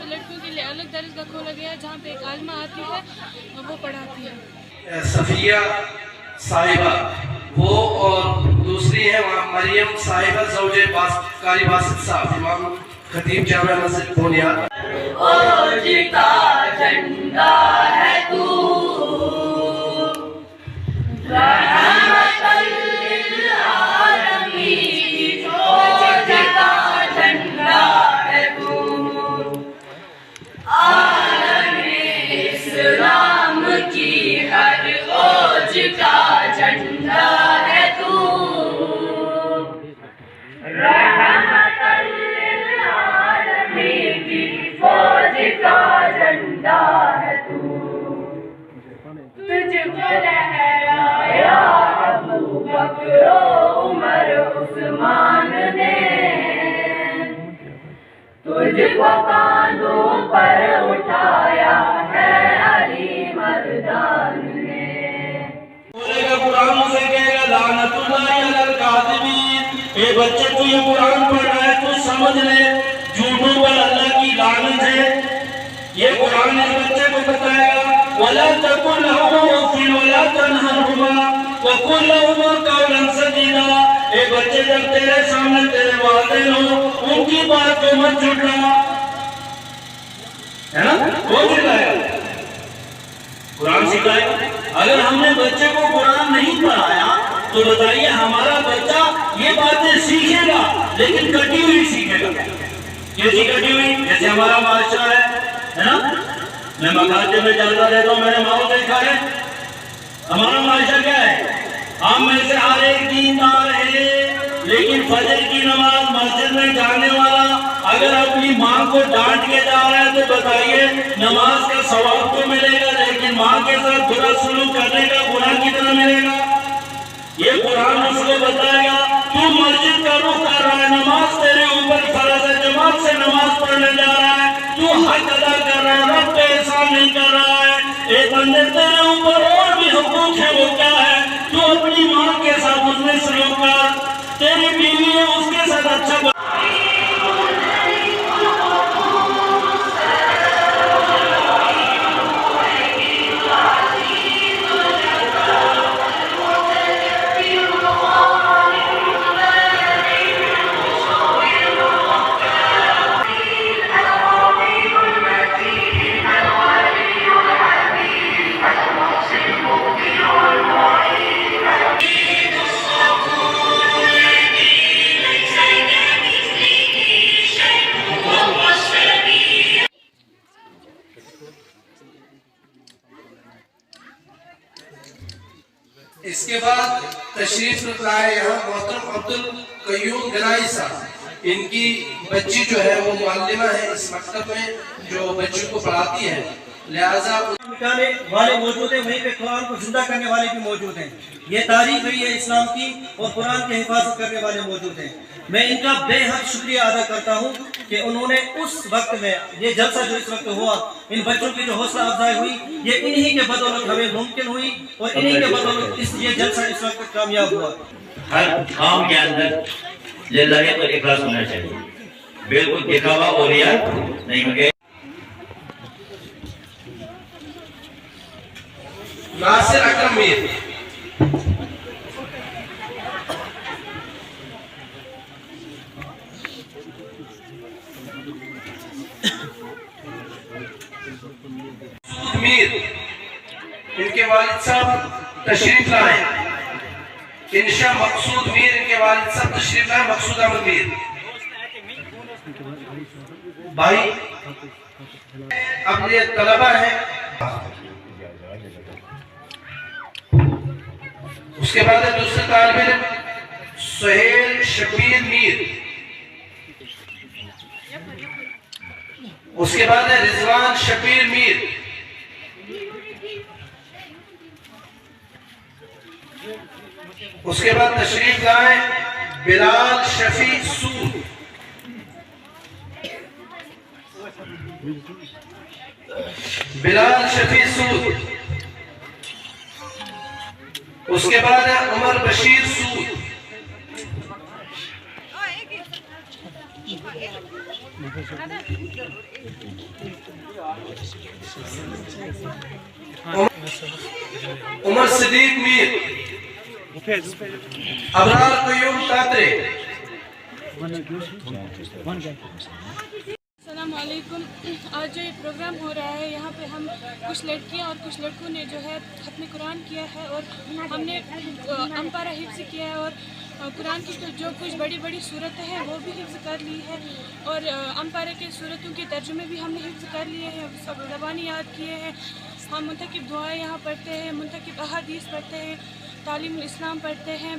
تو لڑکیوں کے لیے الگ درسگاہ کھولا گیا ہے جہاں پہ ایک عالمہ آتی ہے اور وہ پڑھاتی ہے۔ صفیہ صاحبہ وہ اور دوسری ہے وہاں مریم صاحبہ زوج قاری باسط صاحب، امام خطیب جامع مسجد بنیاد۔ فوج کا جھنڈا ہے تو، رحمت للعالمین کی فوج کا جھنڈا ہے تو، عالم اسلام کی ہر فوج کا جھنڈا ہے تو، رحمت للعالمین کی فوج کا جھنڈا ہے تو، تجھ کو لہرایا ابو بکر و عمر عثمان نے، تجھ کو کاندھوں پر اٹھایا ہے علی مردان نے۔ بولے گا قرآن سے کہے گا لعنت اللہ علی الکاذبین، اے بچے تو یہ قرآن پڑھ رہا ہے تو سمجھ لے جھوٹوں پر اللہ کی لعنت ہے۔ یہ قرآن اس بچے کو بتائے گا وَلَا تَقُلْ لَهُمَا أُفٍّ وَلَا تَنْهَرْهُمَا وَقُلْ لَهُمَا قَوْلًا سَدِيدًا، اے بچے جب تیرے سامنے تیرے والدین ہو ان کی بات کو مت جھٹلا، ہے نا؟ وہ جھٹلائے گا، قرآن سکھائے گا۔ اگر ہم نے بچے کو قرآن نہیں پڑھایا تو بتائیے ہمارا بچہ یہ باتیں سیکھے گا لیکن کٹی ہوئی سیکھے گا۔ کیسی کٹی ہوئی؟ جیسے ہمارا معاشرہ ہے نا، میں مکاتب میں چلتا رہتا ہوں، میں نے ماحول دیکھا ہے۔ ہمارا معاشرہ کیا ہے؟ ہم میں سے ہر ایک دیندار ہے لیکن فجر کی نماز مسجد میں جانے والا اگر اپنی ماں کو ڈانٹ کے جا رہا ہے تو بتائیے نماز کا ثواب تو ملے گا لیکن ماں کے ساتھ برا سلوک کرنے کا گناہ کتنا ملے گا؟ یہ قرآن اس کو بتائے گا تو مسجد کا رخ کر رہا ہے، نماز تیرے اوپر فرض ہے، جماعت سے نماز پڑھنے جا رہا ہے، تو حق ادا کر رہا ہے، رب پہ احسان نہیں کر رہا ہے۔ ایک بندے تیرے اوپر اور بھی حقوق ہے، وہ کیا ہے؟ تو اپنی ماں کے ساتھ اس نے سلوک کر، تیری بیوی ہے اس کے ساتھ اچھا بن۔ اس کے بعد تشریف لائے یہاں محترم عبدالقیوم گنائی صاحب، ان کی بچی جو ہے وہ معلمہ ہے اس مکتب میں جو بچوں کو پڑھاتی ہے، لہٰذا مٹانے والے موجود ہیں، وہیں پہ قرآن کو زندہ کرنے والے بھی موجود ہیں۔ یہ تاریخ ہے اسلام کی اور قرآن کی حفاظت کرنے والے موجود ہیں۔ میں ان کا بے حد شکریہ ادا کرتا ہوں کہ انہوں نے اس وقت میں یہ جلسہ جو اس وقت ہوا، ان بچوں کی جو حوصلہ افزائی ہوئی یہ انہی کے بدولت ہمیں ممکن ہوئی اور انہی کے بدولت یہ جلسہ اس وقت کامیاب ہوا۔ ہر کام کے اندر للہ تو اخلاص ہونا چاہیے، بالکل دکھاوا اور ریا نہیں ہوگا۔ ناصر اکرم میر، میر ان کے والد صاحب تشریف لائیں، انشاء مقصود میر ان کے والد صاحب تشریف لائیں، مقصود احمد میر بھائی اپنے طلبہ ہیں۔ اس کے بعد ہے دوسرے طالب علم سہیل شبیر میر، اس کے بعد ہے رضوان شبیر میر، اس کے بعد تشریف لائیں بلال شفیع سود، بلال شفیع سود، اس کے بعد ہے عمر بشیر سود، उमर सिद्दीक मीर, अबरार कयूम तात्रे। अस्सलामुअलैकुम। आज जो ये प्रोग्राम हो रहा है, यहाँ पे हम कुछ लड़कियाँ और कुछ लड़कों ने जो है ख़त्म कुरान किया है और हमने अम्पारा हिफ्ज़ किया है और कुरान की जो कुछ बड़ी बड़ी सूरतें हैं वो भी हिफ्ज़ कर ली है और अम्पारा के सूरतों के तर्जुमे भी हमने हिफ्ज़ कर लिए हैं, सब ज़बानी याद किए हैं। हम मुंतकिब दुआएँ यहाँ पढ़ते हैं, मुंतकिब अहादीस पढ़ते हैं, तालीम इस्लाम पढ़ते हैं।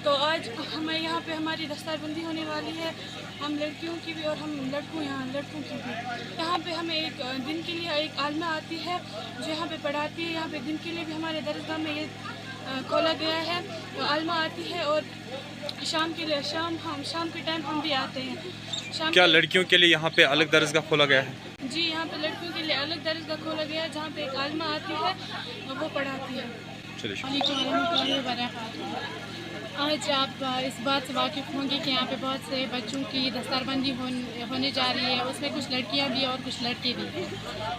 तो आज हमें यहाँ पे हमारी दस्तारबंदी होने वाली है, हम लड़कियों की भी और हम लड़कों की भी। यहाँ पे हमें एक दिन के लिए एक आलमा आती है जो यहाँ पे पढ़ाती है। यहाँ पे दिन के लिए भी हमारे दरगाह में ये खोला गया है, तो आलमा आती है और शाम के लिए शाम के टाइम हम भी आते हैं। क्या लड़कियों के लिए यहाँ पे अलग दरगाह खोला गया है? जी, यहाँ पे लड़कियों के लिए अलग दरगाह खोला गया है जहाँ पे एक आलमा आती है और वो पढ़ाती है। चलिए। आज आप इस बात से वाकिफ़ होंगे कि यहाँ पे बहुत से बच्चों की दस्तारबंदी होने जा रही है, उसमें कुछ लड़कियाँ भी और कुछ लड़के भी हैं।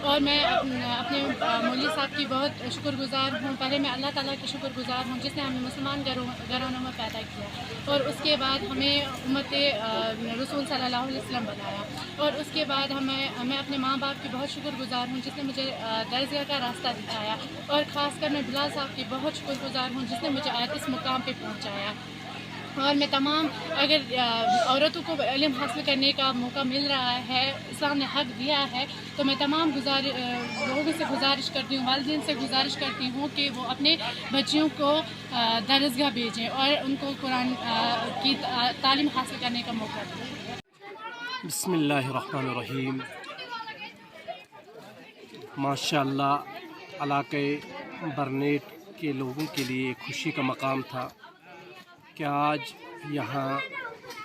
और मैं अपने मौलवी साहब की बहुत शुक्रगुज़ार हूँ। पहले मैं अल्लाह ताला की शुक्रगुज़ार हूँ जिसने हमें मुसलमान घरानों में पैदा किया और उसके बाद हमें उम्मत रसूल सल्लल्लाहु अलैहि वसल्लम बनाया और उसके बाद मैं अपने माँ बाप की बहुत शुक्रगुज़ार हूँ जिसने मुझे दरगाह का रास्ता दिखाया और ख़ासकर मैं बिलाल साहब की बहुत शुक्रगुज़ार हूँ जिसने मुझे आज इस मुकाम पर पहुँचाया। और मैं तमाम अगर औरतों को इल्म हासिल करने का मौका मिल रहा है, इस्लाम ने हक़ दिया है, तो मैं तमाम लोगों से गुजारिश करती हूँ, वालिदैन से गुजारिश करती हूँ कि वो अपने बच्चियों को दरगाह भेजें और उनको कुरान की तालीम हासिल करने का मौका दें। बिस्मिल्लाहिर्रहमानिर्रहीम। माशाअल्लाह इलाके बरनेट के लोगों के लिए खुशी का मकाम था कि आज यहाँ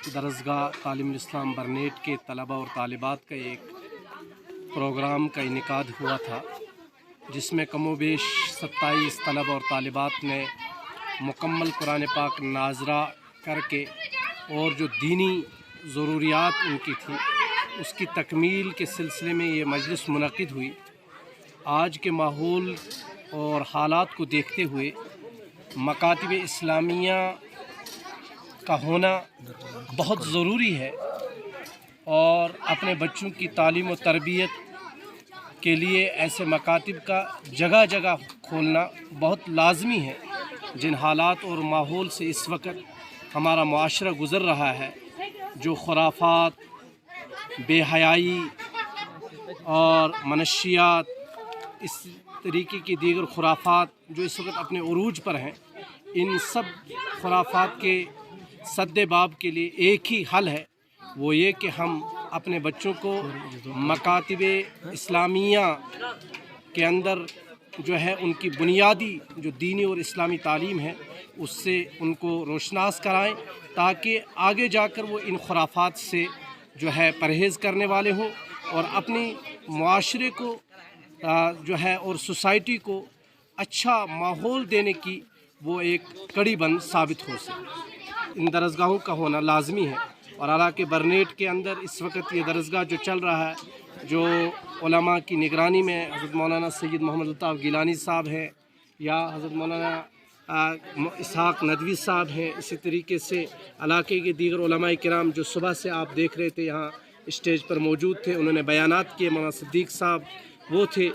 दरगाह तालीमुल इस्लाम बरनेट के तलबा और तालिबात का एक प्रोग्राम का इनेकाद हुआ था जिसमें कमोबेश 27 तलबा और तालिबात ने मुकम्मल कुरान पाक नाजरा करके और जो दीनी ज़रूरियात उनकी थी उसकी तकमील के सिलसिले में ये मजलिस मुनक़िद हुई। आज के माहौल और हालात को देखते हुए मकातिब इस्लामिया का होना बहुत ज़रूरी है और अपने बच्चों की तालीम और तरबियत के लिए ऐसे मकातिब का जगह जगह खोलना बहुत लाजमी है। जिन हालात और माहौल से इस वक्त हमारा मुआशरा गुज़र रहा है, जो खुराफात, बेहयाई और मनशियात, इस तरीके की दीगर खुराफात जो इस वक्त अपने उरूज पर हैं, इन सब खुराफात के सद्दे बाब के लिए एक ही हल है, वो ये कि हम अपने बच्चों को मकातिब इस्लामिया के अंदर जो है उनकी बुनियादी जो दीनी और इस्लामी तालीम है उससे उनको रोशनास कराएं ताकि आगे जाकर वो इन खुराफात से जो है परहेज़ करने वाले हों और अपनी मुआशरे को जो है और सोसाइटी को अच्छा माहौल देने की वो एक कड़ी बंद साबित हो सके। इन दरगाहों का होना लाजमी है और इलाके बरनेट के अंदर इस वक्त ये दरगाह जो चल रहा है, जो उलमा की निगरानी में हज़रत मौलाना सैयद मोहम्मद अल्ताफ़ गिलानी साहब हैं या हज़रत मौलाना इसहाक़ नदवी साहब हैं, इसी तरीके से इलाके के दीगर उलमा किराम जो सुबह से आप देख रहे थे यहाँ स्टेज पर मौजूद थे, उन्होंने बयानात किए, मौलाना सिद्दीक साहब वो थे,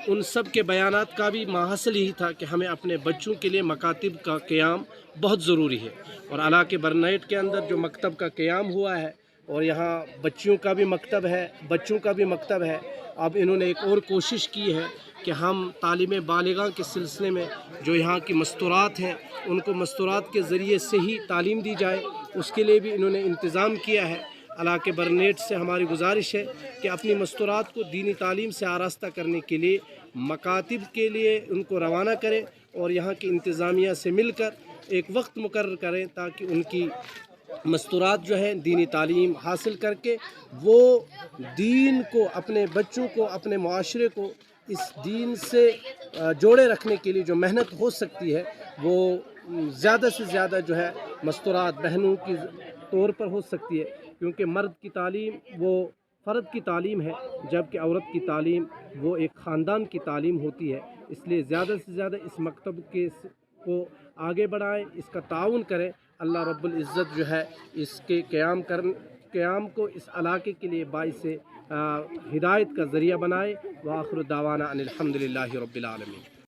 उन सब के बयानात का भी माहसल यही था कि हमें अपने बच्चों के लिए मकातिब का क़याम बहुत ज़रूरी है। और इलाके बरनेट के अंदर जो मकतब का क़याम हुआ है और यहाँ बच्चियों का भी मकतब है, बच्चों का भी मकतब है, अब इन्होंने एक और कोशिश की है कि हम तालीम बालिगा के सिलसिले में जो यहाँ की मस्तूरात हैं उनको मस्तूरात के ज़रिए से ही तालीम दी जाए, उसके लिए भी इन्होंने इंतज़ाम किया है। इलाके बरनेट से हमारी गुजारिश है कि अपनी मस्तूरात को दीनी तालीम से आरास्ता करने के लिए मकातिब के लिए उनको रवाना करें और यहाँ की इंतज़ामिया से मिलकर एक वक्त मुकर्रर करें ताकि उनकी मस्तूरात जो है दीनी तालीम हासिल करके वो दीन को, अपने बच्चों को, अपने मुआशरे को इस दीन से जोड़े रखने के लिए जो मेहनत हो सकती है वो ज़्यादा से ज़्यादा जो है मस्तूरात बहनों की तौर पर हो सकती है। کیونکہ مرد کی تعلیم وہ فرد کی تعلیم ہے، جبکہ عورت کی تعلیم وہ ایک خاندان کی تعلیم ہوتی ہے۔ اس لیے زیادہ سے زیادہ اس مکتب کو آگے بڑھائیں، اس کا تعاون کریں۔ اللہ رب العزت جو ہے اس کے قیام کو اس علاقے کے لیے باعث ہدایت کا ذریعہ بنائے۔ وآخر دعوانا ان الحمد للہ رب العالمین۔